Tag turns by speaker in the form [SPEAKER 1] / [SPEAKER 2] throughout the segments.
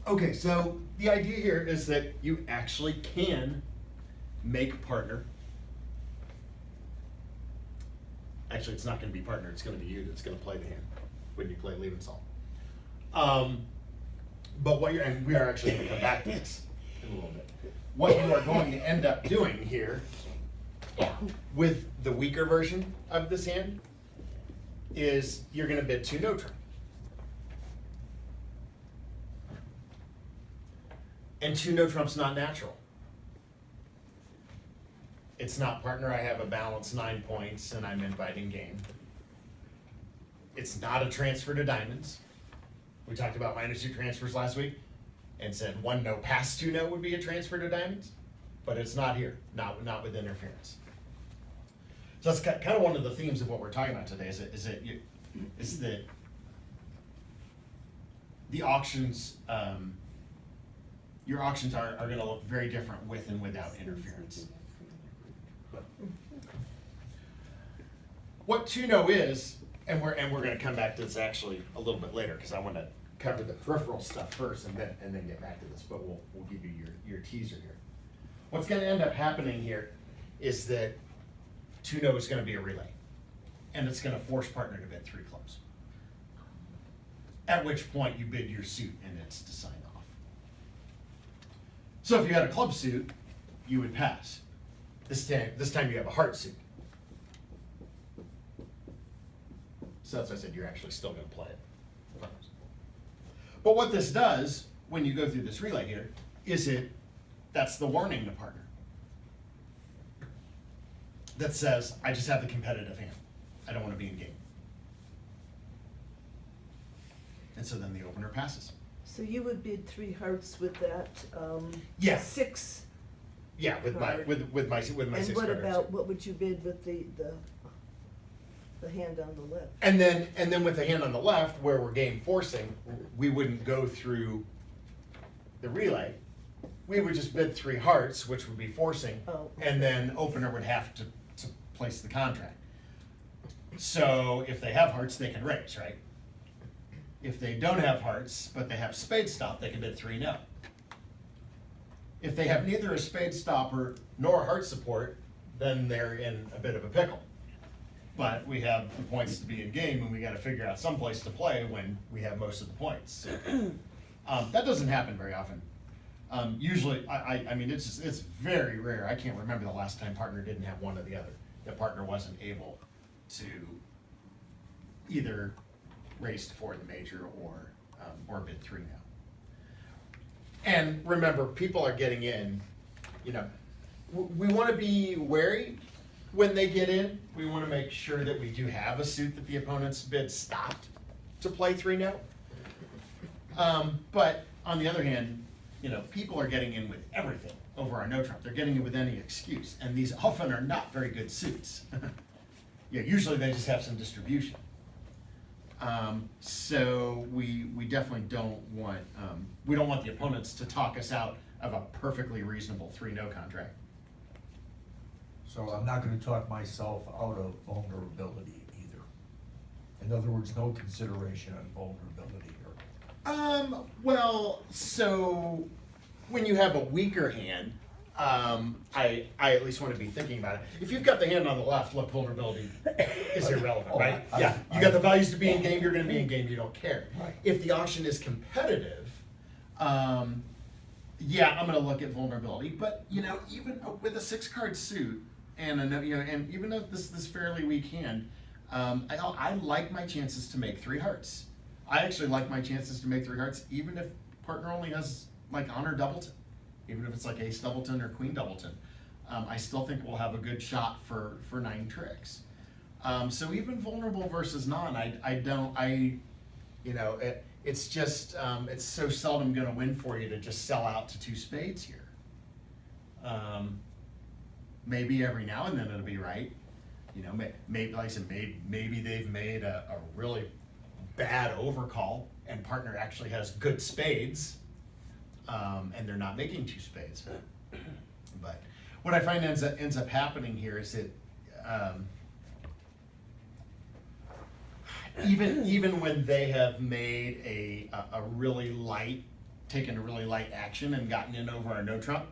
[SPEAKER 1] Okay, so the idea here is that you actually can make partner. Actually, it's not going to be partner, it's going to be you that's going to play the hand when you play lebensohl. But what and we are actually going to come back to this in a little bit. What you are going to end up doing here with the weaker version of this hand is you're going to bid 2 no trump. And 2 no trump's not natural. It's not partner, I have a balance 9 points and I'm inviting game. It's not a transfer to diamonds. We talked about -2 transfers last week and said 1 no past 2 no would be a transfer to diamonds, but it's not here, not with interference. So that's kind of one of the themes of what we're talking about today. Is that the auctions, your auctions are going to look very different with and without interference. What 2 no is, and we're going to come back to this actually a little bit later because I want to cover the peripheral stuff first and then get back to this. But we'll give you your teaser here. What's going to end up happening here is that 2 no is going to be a relay, and it's going to force partner to bid 3 clubs. At which point you bid your suit and it's to sign off. So if you had a club suit, you would pass. This time you have a heart suit. So that's why I said you're actually still going to play it. But what this does when you go through this relay here is that's the warning to partner that says, I just have the competitive hand. I don't want to be in game. And so then the opener passes.
[SPEAKER 2] So you would bid 3 hearts with that
[SPEAKER 1] Yeah.
[SPEAKER 2] 6.
[SPEAKER 1] Yeah, with my
[SPEAKER 2] card.
[SPEAKER 1] with my 6
[SPEAKER 2] And
[SPEAKER 1] cards.
[SPEAKER 2] what about, what would you bid with the hand on the left?
[SPEAKER 1] And then with the hand on the left, where we're game forcing, we wouldn't go through the relay. We would just bid 3 hearts, which would be forcing, and then opener would have to place the contract. So if they have hearts, they can raise, right? If they don't have hearts, but they have spade stop, they can bid 3 no. If they have neither a spade stopper nor a heart support, then they're in a bit of a pickle. But we have the points to be in game, and we got to figure out some place to play when we have most of the points. So, that doesn't happen very often. Usually, I mean, it's very rare. I can't remember the last time partner didn't have one or the other. The partner wasn't able to either race for the major or bid 3 now. And remember, people are getting in. You know, we want to be wary when they get in. We want to make sure that we do have a suit that the opponent's bid stopped to play 3 no. But on the other hand, you know, people are getting in with everything over our no trump. They're getting in with any excuse, and these often are not very good suits. Yeah, usually they just have some distribution. So we definitely don't want the opponents to talk us out of a perfectly reasonable 3 no contract.
[SPEAKER 3] So I'm not gonna talk myself out of vulnerability either. In other words, no consideration on vulnerability here.
[SPEAKER 1] Well, so when you have a weaker hand, I at least want to be thinking about it. If you've got the hand on the left, look, vulnerability is irrelevant, right? Yeah, you got the values to be in game, you're going to be in game, you don't care.
[SPEAKER 3] Right.
[SPEAKER 1] If the auction is competitive, yeah, I'm going to look at vulnerability. But you know, even with a 6-card suit and and even though this fairly weak hand, I like my chances to make 3 hearts. I actually like my chances to make 3 hearts, even if partner only has like honor doubleton. Even if it's like ace doubleton or queen doubleton, I still think we'll have a good shot for 9 tricks. So even vulnerable versus non, it's just, it's so seldom gonna win for you to just sell out to 2 spades here. Maybe every now and then it'll be right. You know, maybe, like I said, maybe they've made a really bad overcall and partner actually has good spades. And they're not making 2 spades. But what I find ends up happening here is that even when they have made a really light taken a really light action and gotten in over our no trump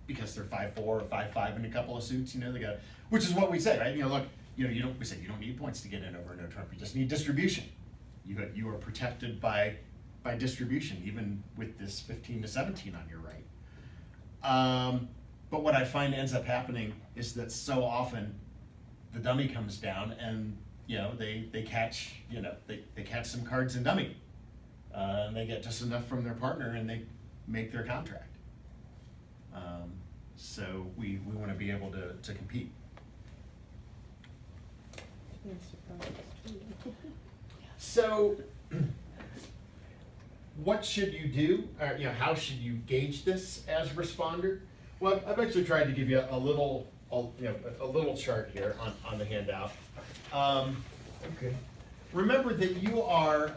[SPEAKER 1] because they're 5'4" or 5'5" in a couple of suits, you know, they got, which is what we say, right? You know, look, you know, we say you don't need points to get in over a no trump, you just need distribution. You are protected by distribution, even with this 15 to 17 on your right. But what I find ends up happening is that so often the dummy comes down and, you know, they catch, you know, they catch some cards in dummy. And they get just enough from their partner and they make their contract. So we want to be able to compete. So what should you do? Or, you know, how should you gauge this as a responder? Well, I've actually tried to give you a little chart here on the handout.
[SPEAKER 3] Okay.
[SPEAKER 1] Remember that you are,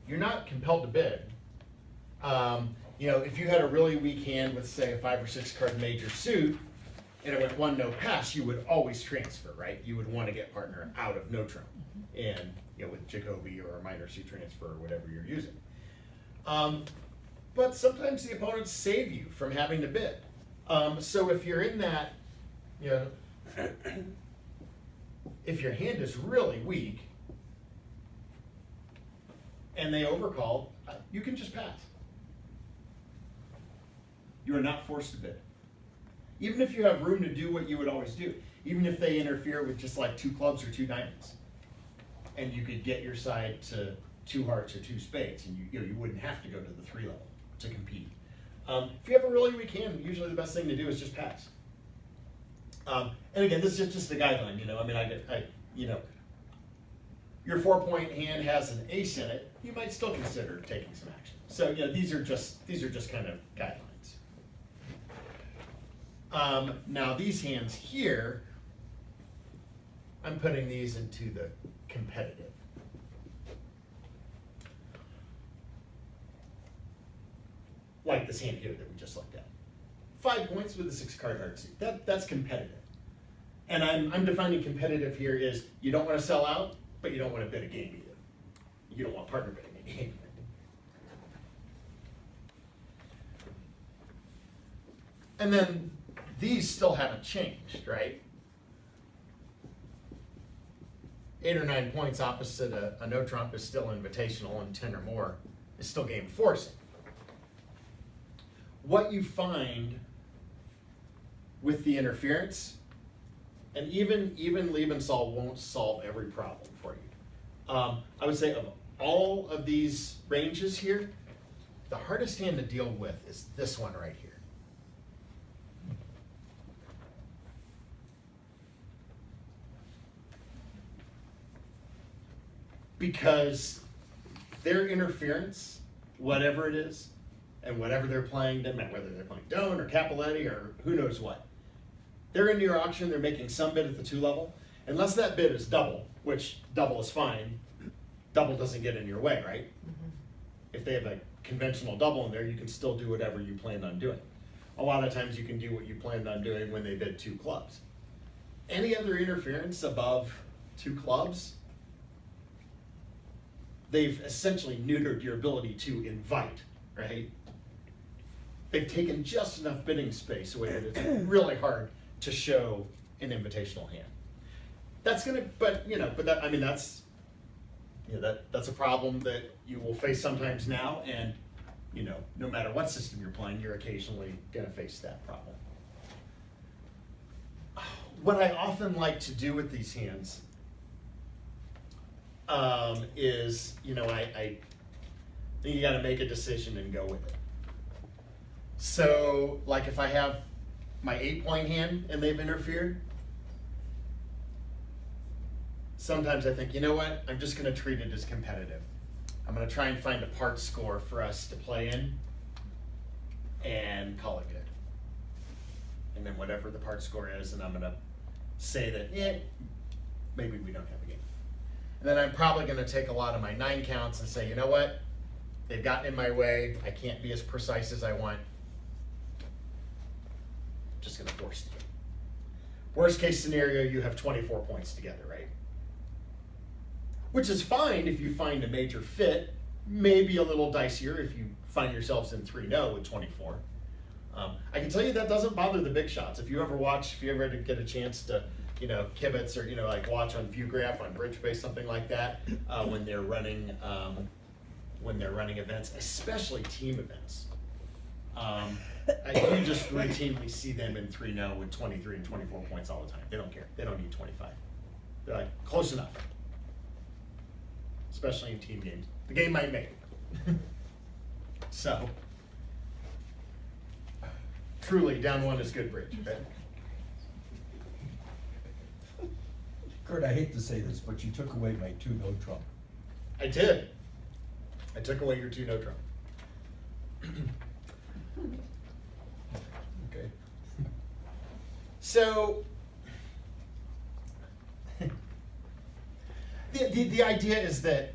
[SPEAKER 1] you're not compelled to bid. You know, if you had a really weak hand with, say, a 5 or 6 card major suit, and it went 1 no pass, you would always transfer, right? You would want to get partner out of no trump, and you know, with Jacoby or a minor suit transfer or whatever you're using. But sometimes the opponents save you from having to bid. So if you're in that, you know, if your hand is really weak and they overcall, you can just pass. You are not forced to bid. Even if you have room to do what you would always do, even if they interfere with just like 2 clubs or 2 diamonds, and you could get your side to 2 hearts or 2 spades, and you wouldn't have to go to the 3 level to compete. If you have a really weak hand, usually the best thing to do is just pass. And again, this is just a guideline, you know. I mean, I you know, your 4-point hand has an ace in it, you might still consider taking some action. So you know, these are just kind of guidelines. Now these hands here, I'm putting these into the competitive. Like this hand here that we just looked at. 5 points with a 6-card hard suit. That's competitive. And I'm defining competitive here is you don't want to sell out, but you don't want to bid a game either. You don't want partner bidding a game. And then these still haven't changed, right? 8 or 9 points opposite a no trump is still invitational, and 10 or more is still game forcing. What you find with the interference, and even lebensohl won't solve every problem for you. I would say of all of these ranges here, the hardest hand to deal with is this one right here. Because their interference, whatever it is, and whatever they're playing, doesn't matter whether they're playing Doan or Capoletti or who knows what. They're into your auction, they're making some bid at the 2 level. Unless that bid is double, which double is fine, double doesn't get in your way, right? Mm-hmm. If they have a conventional double in there, you can still do whatever you planned on doing. A lot of times you can do what you planned on doing when they bid 2 clubs. Any other interference above 2 clubs, they've essentially neutered your ability to invite, right? They've taken just enough bidding space away that it's really hard to show an invitational hand. That's gonna, but that, I mean, that's, you know, that's a problem that you will face sometimes now, and you know, no matter what system you're playing, you're occasionally gonna face that problem. What I often like to do with these hands is, you know, I think you got to make a decision and go with it. So, like if I have my 8-point hand and they've interfered, sometimes I think, you know what, I'm just going to treat it as competitive. I'm going to try and find a part score for us to play in and call it good. And then whatever the part score is, and I'm going to say that, yeah, maybe we don't have a game. And then I'm probably going to take a lot of my 9 counts and say, you know what, they've gotten in my way, I can't be as precise as I want. I'm just going to force the game. Worst case scenario, you have 24 points together, right? which is fine if you find a major fit, maybe a little dicier if you find yourselves in 3-0 with 24. I can tell you that doesn't bother the big shots. If you ever get a chance to, kibitz or, like watch on ViewGraph, on BridgeBase, something like that, when they're running events, especially team events. You just routinely see them in 3-0 with 23 and 24 points all the time. They don't care. They don't need 25. They're like, close enough. Especially in team games. The game might make it. So, truly, down one is good bridge, right?
[SPEAKER 3] Kurt, I hate to say this, but you took away my 2-no trump.
[SPEAKER 1] I did. I took away your 2-no trump.
[SPEAKER 3] Okay.
[SPEAKER 1] So, the idea is that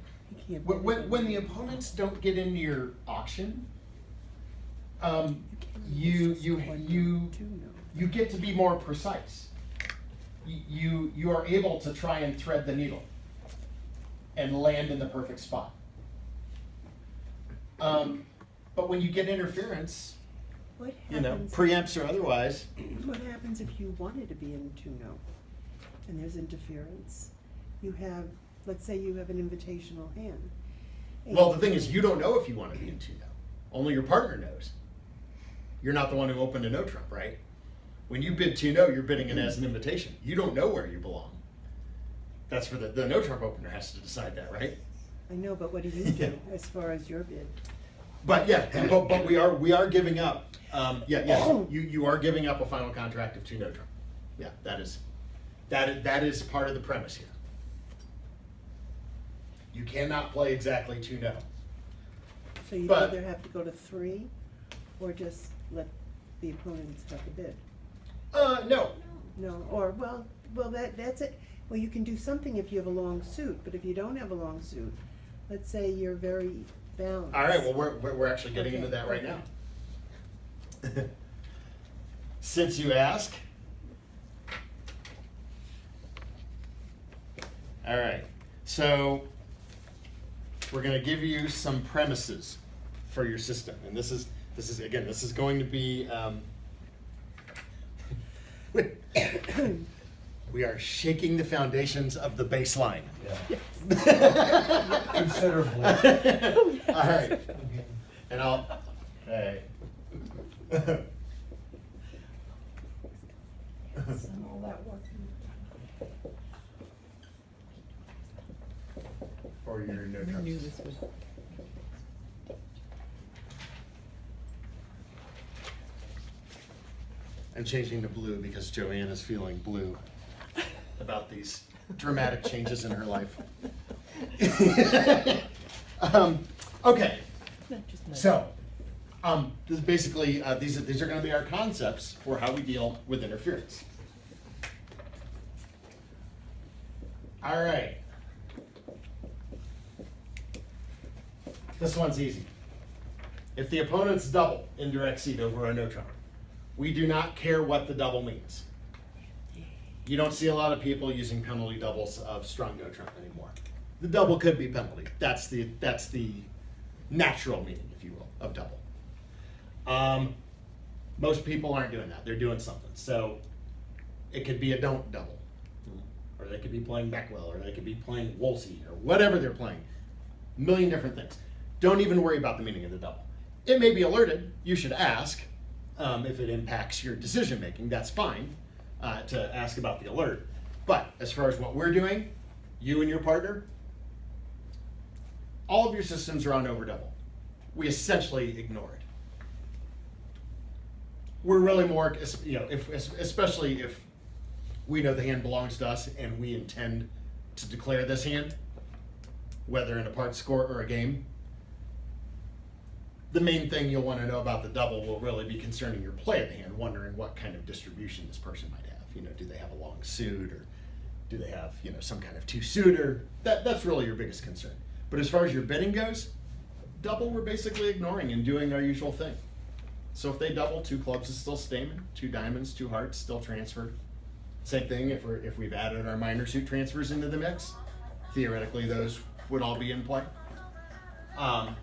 [SPEAKER 1] when the opponents don't get into your auction, you get to be more precise. You are able to try and thread the needle and land in the perfect spot. But when you get interference,
[SPEAKER 4] What happens,
[SPEAKER 1] preempts or otherwise,
[SPEAKER 4] what happens if you wanted to be in 2-0 and there's interference? You have, let's say you have an invitational hand.
[SPEAKER 1] well, the thing is, you don't know if you want to be in 2-0. Only your partner knows. You're not the one who opened a no trump, right? When you bid 2-0, you're bidding it as an invitation. You don't know where you belong. That's for the no trump opener has to decide that, right?
[SPEAKER 4] I know, but what do you do as far as your bid?
[SPEAKER 1] But yeah, but we are giving up. You are giving up a final contract of 2 no trump. Yeah, that is part of the premise here. You cannot play exactly 2-0.
[SPEAKER 4] So you'd
[SPEAKER 1] But-
[SPEAKER 4] either have to go to 3 or just let the opponents have the bid?
[SPEAKER 1] No.
[SPEAKER 4] No, or, well, that's it. Well, you can do something if you have a long suit, but if you don't have a long suit, let's say you're very balanced.
[SPEAKER 1] All right. Well, we're actually getting into
[SPEAKER 4] Okay,
[SPEAKER 1] that right
[SPEAKER 4] okay.
[SPEAKER 1] now. Since you ask. All right. So we're going to give you some premises for your system, and this is going to be. We are shaking the foundations of the baseline.
[SPEAKER 3] Yeah. Considerably.
[SPEAKER 1] All right. And I'll. Hey. For your no trumps. I'm changing to blue because Joanne is feeling blue about these dramatic changes in her life. Okay, so this is basically these are going to be our concepts for how we deal with interference. All right, this one's easy. If the opponent's double indirect seat over a no trump, we do not care what the double means. You don't see a lot of people using penalty doubles of strong no trump anymore. The double could be penalty. That's the natural meaning, if you will, of double. Most people aren't doing that. They're doing something. So it could be a don't double, or they could be playing Beckwell, or they could be playing Wolsey, or whatever they're playing. A million different things. Don't even worry about the meaning of the double. It may be alerted. You should ask if it impacts your decision making. That's fine to ask about the alert. But as far as what we're doing, you and your partner, all of your systems are on over double. We essentially ignore it. We're really more, especially if we know the hand belongs to us and we intend to declare this hand, whether in a part score or a game. The main thing you'll want to know about the double will really be concerning your play of the hand, wondering what kind of distribution this person might have. Do they have a long suit, or do they have, some kind of two-suiter? That's really your biggest concern. But as far as your bidding goes, double we're basically ignoring and doing our usual thing. So if they double, 2 clubs is still Stamen, 2 diamonds, 2 hearts still transferred. Same thing if we've added our minor suit transfers into the mix. theoretically those would all be in play. And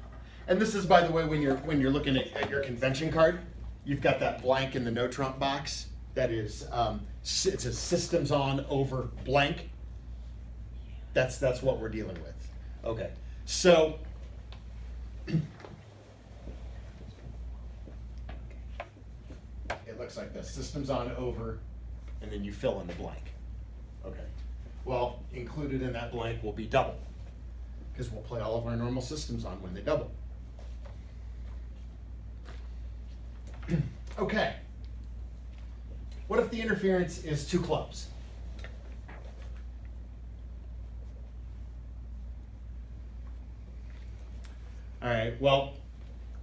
[SPEAKER 1] this is, by the way, when you're looking at your convention card, you've got that blank in the no trump box. That is, it says systems on over blank. That's what we're dealing with. Okay, so it looks like this: systems on over, and then you fill in the blank. Okay. Well, included in that blank will be double, because we'll play all of our normal systems on when they double. Okay. What if the interference is 2 clubs? All right, well,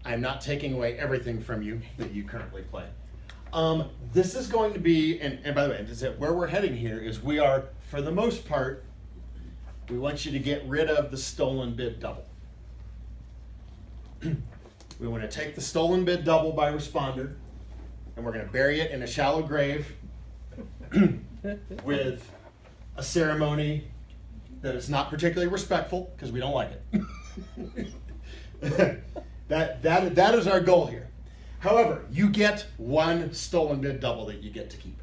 [SPEAKER 1] I'm not taking away everything from you that you currently play. This is going to be, and by the way, where we're heading here is we are, for the most part, we want you to get rid of the stolen bid double. We want to take the stolen bid double by responder, and we're going to bury it in a shallow grave with a ceremony that is not particularly respectful, because we don't like it. That is our goal here. However, you get 1 stolen bid double that you get to keep,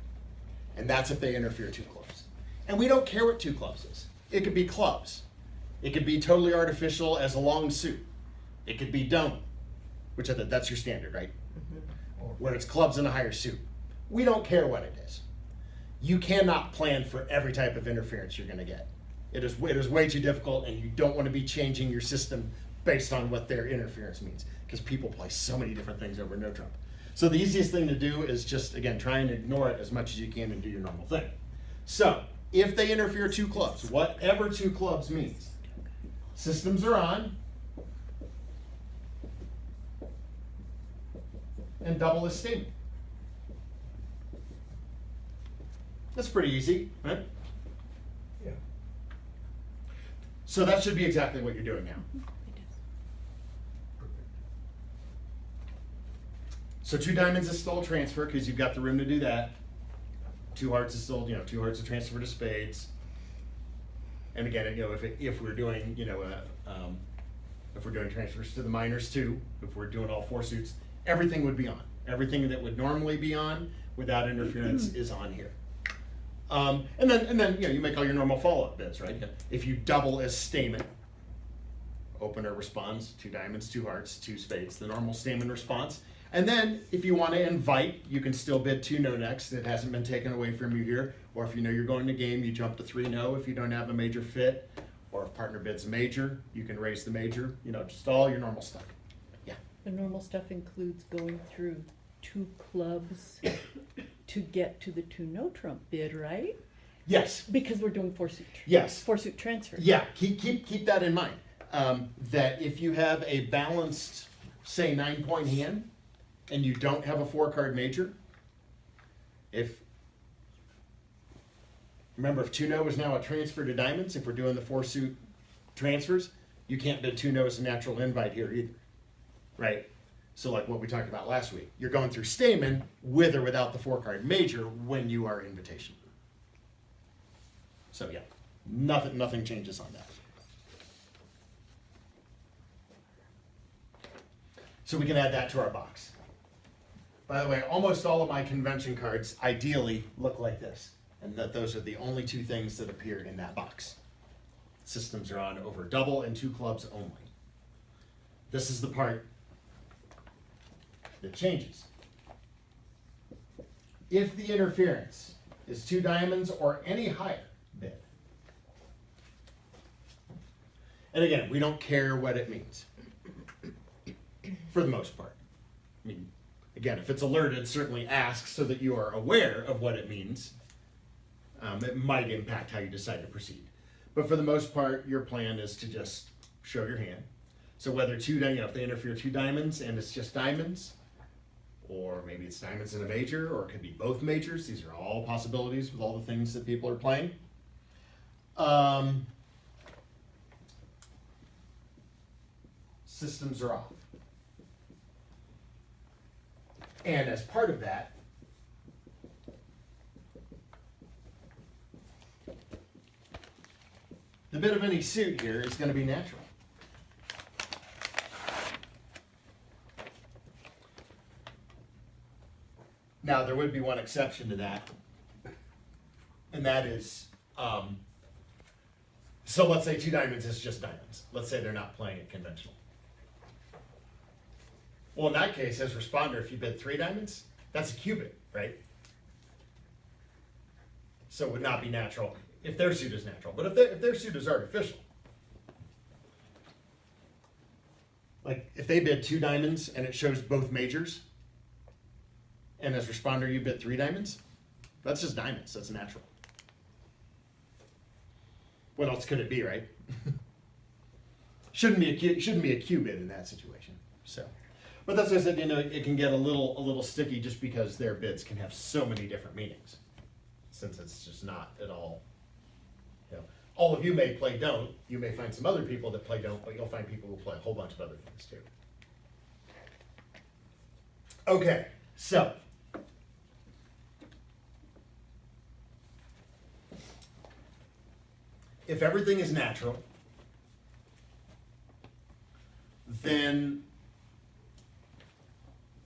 [SPEAKER 1] and that's if they interfere 2 clubs. And we don't care what 2 clubs is. It could be clubs. It could be totally artificial as a long suit. It could be dome, which that's your standard, right? Where it's clubs in a higher suit. We don't care what it is. You cannot plan for every type of interference you're going to get. It is way too difficult, and you don't want to be changing your system based on what their interference means, because people play so many different things over no trump. So the easiest thing to do is just, again, try and ignore it as much as you can and do your normal thing. So if they interfere 2 clubs, whatever 2 clubs means, systems are on, and double is steaming. That's pretty easy, right?
[SPEAKER 3] Yeah.
[SPEAKER 1] So that should be exactly what you're doing now. So 2 diamonds is still a transfer, because you've got the room to do that. 2 hearts is still, 2 hearts to transfer to spades. And again, if we're doing, if we're doing transfers to the minors too, if we're doing all 4 suits, everything would be on. Everything that would normally be on without interference is on here. And then you make all your normal follow-up bids, right?
[SPEAKER 5] Okay.
[SPEAKER 1] If you double as stamen, opener responds 2 diamonds, 2 hearts, 2 spades, the normal stamen response. And then if you want to invite, you can still bid 2 no necks that hasn't been taken away from you here. Or if you know you're going to game, you jump to 3 no if you don't have a major fit. Or if partner bids a major, you can raise the major, just all your normal stuff. Yeah.
[SPEAKER 6] The normal stuff includes going through 2 clubs to get to the 2 no trump bid, right?
[SPEAKER 1] Yes.
[SPEAKER 6] Because we're doing 4 suit.
[SPEAKER 1] Yes.
[SPEAKER 6] 4 suit transfer.
[SPEAKER 1] Yeah, keep that in mind. That if you have a balanced, say, 9-point hand, and you don't have a 4-card major, remember, if 2 no is now a transfer to diamonds, if we're doing the 4 suit transfers, you can't bid 2 no as a natural invite here either, right? So like what we talked about last week, you're going through stamen with or without the 4-card major when you are invitation. So yeah, nothing changes on that. So we can add that to our box. By the way, almost all of my convention cards ideally look like this, and that those are the only 2 things that appear in that box. Systems are on over double and 2 clubs only. This is the part that changes. If the interference is 2 diamonds or any higher bid, and again, we don't care what it means, for the most part. I mean, again, if it's alerted, certainly ask so that you are aware of what it means. It might impact how you decide to proceed. But for the most part, your plan is to just show your hand. So whether if they interfere 2 diamonds and it's just diamonds, or maybe it's diamonds and a major, or it could be both majors. These are all possibilities with all the things that people are playing. Systems are off. And as part of that, the bid of any suit here is gonna be natural. Now, there would be one exception to that, and that is, so let's say 2 diamonds is just diamonds. Let's say they're not playing it conventional. Well, in that case, as responder, if you bid 3 diamonds, that's a cubit, right? So it would not be natural if their suit is natural. But if their suit is artificial, like if they bid 2 diamonds and it shows both majors, and as responder you bid 3 diamonds, that's just diamonds. That's natural. What else could it be, right? shouldn't be a cubit in that situation. So, but that's what I said. You know, it can get a little sticky just because their bids can have so many different meanings, since it's just not at all. You know, all of you may play don't. You may find some other people that play don't, but you'll find people who play a whole bunch of other things too. Okay, so. If everything is natural, then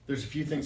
[SPEAKER 1] there's a few things